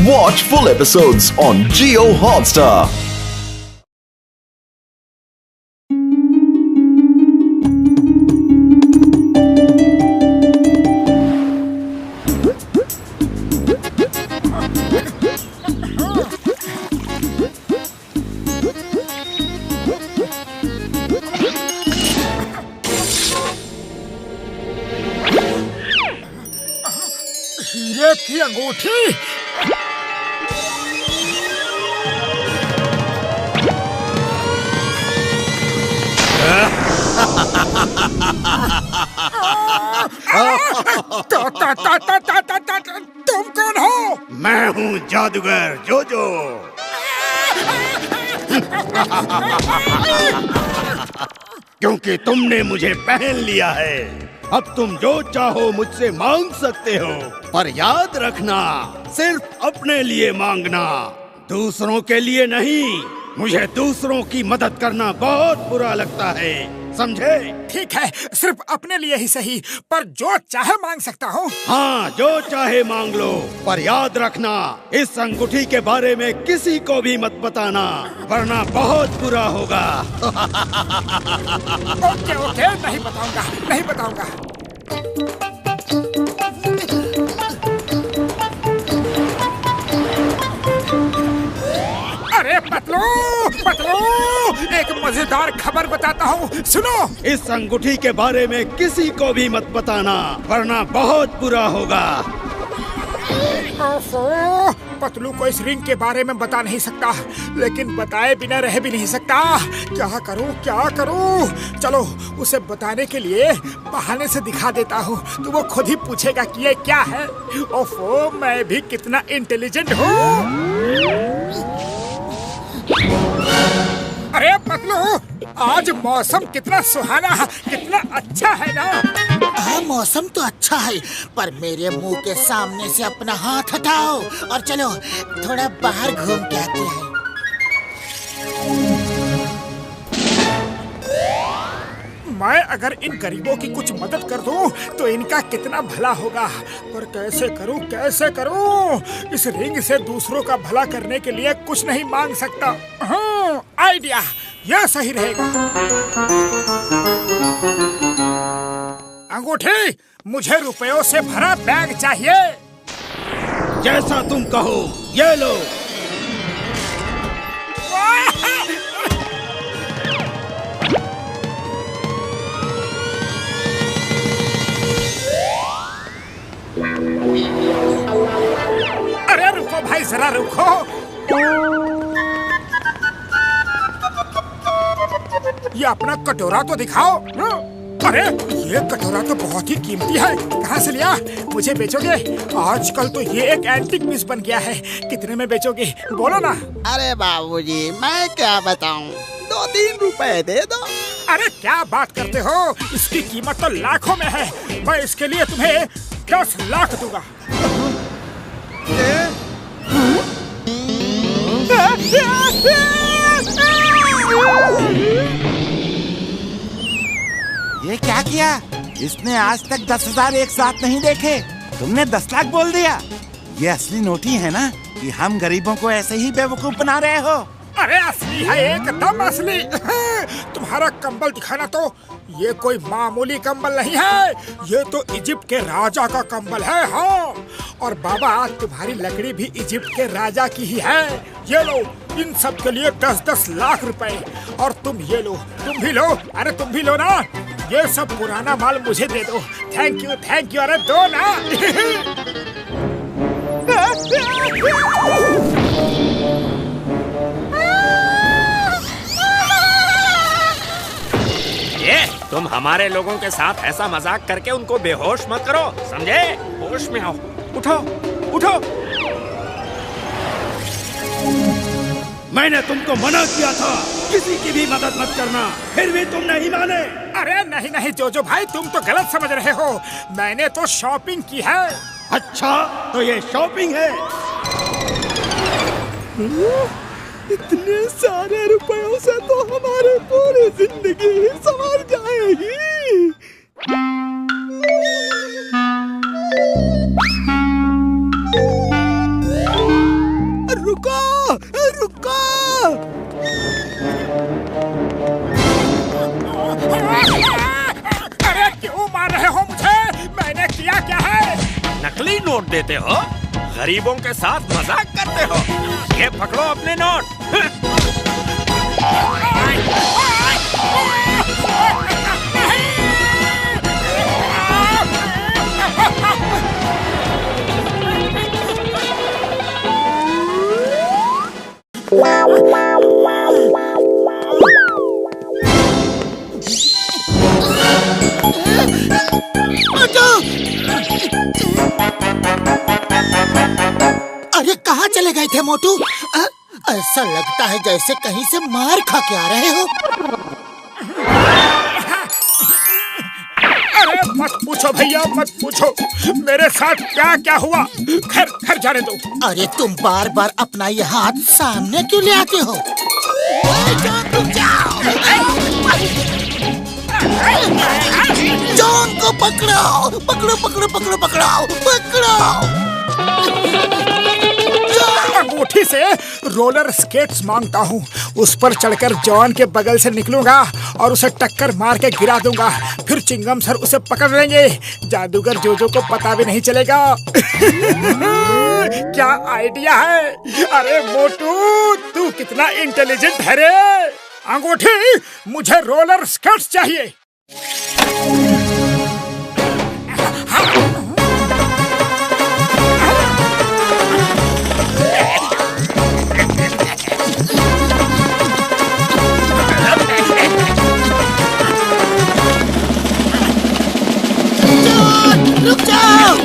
Watch full episodes on Jio Hotstar. हीरे की अंगूठी। तुम कौन हो? मैं हूँ जादूगर जोजो। क्योंकि तुमने मुझे पहन लिया है, अब तुम जो चाहो मुझसे मांग सकते हो, पर याद रखना सिर्फ अपने लिए मांगना, दूसरों के लिए नहीं। मुझे दूसरों की मदद करना बहुत बुरा लगता है, समझे? ठीक है, सिर्फ अपने लिए ही सही, पर जो चाहे मांग सकता हूँ। हाँ, जो चाहे मांग लो, पर याद रखना इस अंगूठी के बारे में किसी को भी मत बताना, वरना बहुत बुरा होगा। ओके ओके, नहीं बताऊंगा, नहीं बताऊंगा। अरे पतलू, पतलू, एक मजेदार खबर बताता हूँ, सुनो। इस अंगूठी के बारे में किसी को भी मत बताना, वरना बहुत बुरा होगा। ओफो, पतलू को इस रिंग के बारे में बता नहीं सकता, लेकिन बताए बिना रह भी नहीं सकता। क्या करूं, क्या करूं? चलो उसे बताने के लिए बहाने से दिखा देता हूँ, तो वो खुद ही पूछेगा कि ये क्या है। ओफो, मैं भी कितना इंटेलिजेंट हूँ। अरे पतलू, आज मौसम कितना सुहाना है, कितना अच्छा है ना? हाँ, मौसम तो अच्छा है, पर मेरे मुंह के सामने से अपना हाथ हटाओ और चलो थोड़ा बाहर घूम के आते हैं। मैं अगर इन गरीबों की कुछ मदद कर दूं, तो इनका कितना भला होगा। पर कैसे करूं, कैसे करूं? इस रिंग से दूसरों का भला करने के लिए कुछ नहीं मांग सकता। हाँ, आइडिया, यह सही रहेगा। अंगूठी, मुझे रुपयों से भरा बैग चाहिए। जैसा तुम कहो, ये लो। अरे रुको भाई, जरा रुको। ये अपना कटोरा तो दिखाओ। अरे ये कटोरा तो बहुत ही कीमती है, कहाँ से लिया? मुझे बेचोगे? आजकल तो ये एक एंटीक पीस बन गया है। कितने में बेचोगे, बोलो ना। अरे बाबूजी, मैं क्या बताऊं, 2-3 रुपए दे दो। अरे क्या बात करते हो, इसकी कीमत तो लाखों में है। मैं इसके लिए तुम्हें 10 लाख दूंगा। ये क्या किया? इसने आज तक 10,000 एक साथ नहीं देखे, तुमने 10 लाख बोल दिया। ये असली नोटी है ना, कि हम गरीबों को ऐसे ही बेवकूफ बना रहे हो? अरे असली है, एकदम असली। तुम्हारा कंबल दिखाना, तो ये कोई मामूली कंबल नहीं है, ये तो इजिप्ट के राजा का कंबल है। हाँ, और बाबा तुम्हारी लकड़ी भी इजिप्ट के राजा की ही है। ये लो, इन सब के लिए 10-10 लाख रुपए। और तुम ये लो, तुम भी लो। अरे तुम भी लो ना, ये सब पुराना माल मुझे दे दो। Thank you, thank you. अरे दो ना। ये तुम हमारे लोगों के साथ ऐसा मजाक करके उनको बेहोश मत करो, समझे? होश में आओ, उठो उठो। मैंने तुमको मना किया था किसी की भी मदद मत करना, फिर भी तुम नहीं माने। अरे नहीं नहीं जोजो भाई, तुम तो गलत समझ रहे हो। मैंने तो शॉपिंग की है। अच्छा, तो ये शॉपिंग है? इतने सारे रुपयों से तो हमारी पूरी जिंदगी ही संवर जाएगी। अरे क्यों मार रहे हो मुझे? मैंने किया क्या है? नकली नोट देते हो, गरीबों के साथ मजाक करते हो। ये पकड़ो अपने नोट। अरे कहाँ चले गए थे मोटू? ऐसा लगता है जैसे कहीं से मार खा के आ रहे हो। अरे मत पूछो भैया, मत पूछो मेरे साथ क्या क्या हुआ। खैर जाने दो। अरे तुम बार बार अपना ये हाथ सामने क्यों ले आते हो? जॉन को पकड़ो, पकड़ो पकड़ो पकड़ो पकड़ो पकड़ो। अंगूठी से रोलर स्केट्स मांगता हूँ। उस पर चढ़कर जॉन के बगल से निकलूंगा और उसे टक्कर मार के गिरा दूंगा। फिर चिंगम सर उसे पकड़ लेंगे। जादूगर जोजो को पता भी नहीं चलेगा। क्या आइडिया है? अरे मोटू, तू कितना इंटेलिजेंट है रे। अंगूठी, मुझे रोलर स्केट्स चाहिए। रुक जाओ।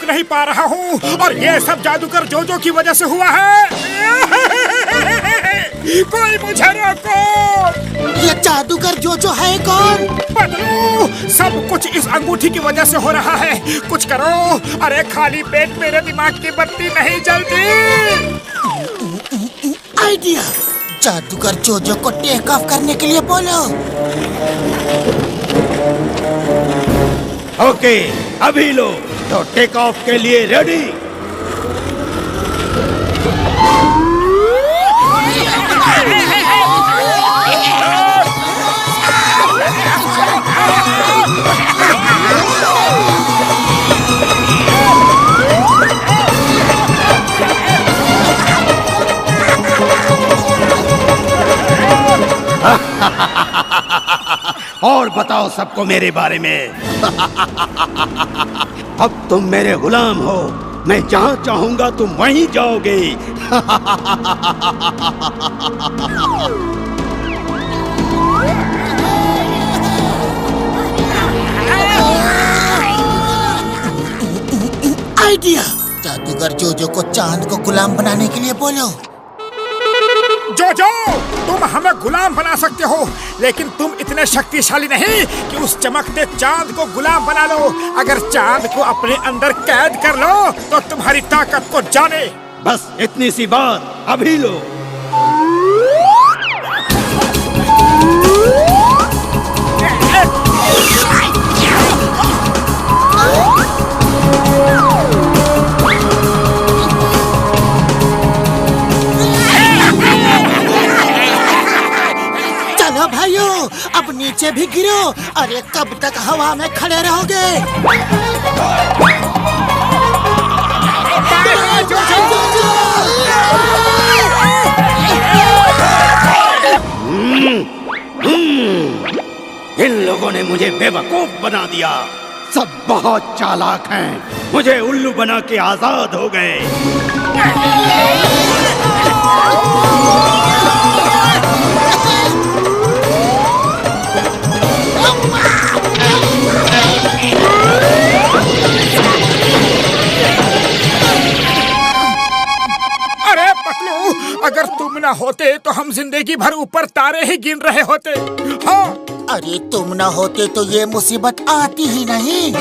नहीं पा रहा हूँ और ये सब जादूगर जोजो की वजह से हुआ है। कोई मुझे रोको। ये जादूगर जोजो है कौन? बदलू, सब कुछ इस अंगूठी की वजह से हो रहा है। कुछ करो। अरे खाली पेट मेरे दिमाग की बत्ती नहीं जलती। आइडिया, जादूगर जोजो को टेक ऑफ करने के लिए बोलो। ओके, अभी लो तो टेक ऑफ के लिए रेडी। और बताओ सबको मेरे बारे में। अब तुम मेरे गुलाम हो। मैं जहाँ चाहूंगा तुम वहीं जाओगे। आइडिया, जादूगर जोजो को चांद को गुलाम बनाने के लिए बोलो। जोजो, तुम हमें गुलाम बना सकते हो, लेकिन तुम इतने शक्तिशाली नहीं कि उस चमकते चांद को गुलाम बना लो। अगर चांद को अपने अंदर कैद कर लो तो तुम्हारी ताकत को जाने। बस इतनी सी बात, अभी लो। नीचे भी गिरो। अरे कब तक हवा में खड़े रहोगे? इन लोगों ने मुझे बेवकूफ बना दिया। सब बहुत चालाक हैं। मुझे उल्लू बना के आजाद हो गए। अरे पतलू, अगर तुम ना होते तो हम जिंदगी भर ऊपर तारे ही गिन रहे होते। हाँ। अरे तुम ना होते तो ये मुसीबत आती ही नहीं।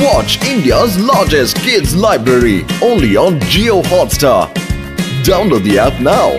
Watch India's largest kids library only on Jio Hotstar. Download the app now.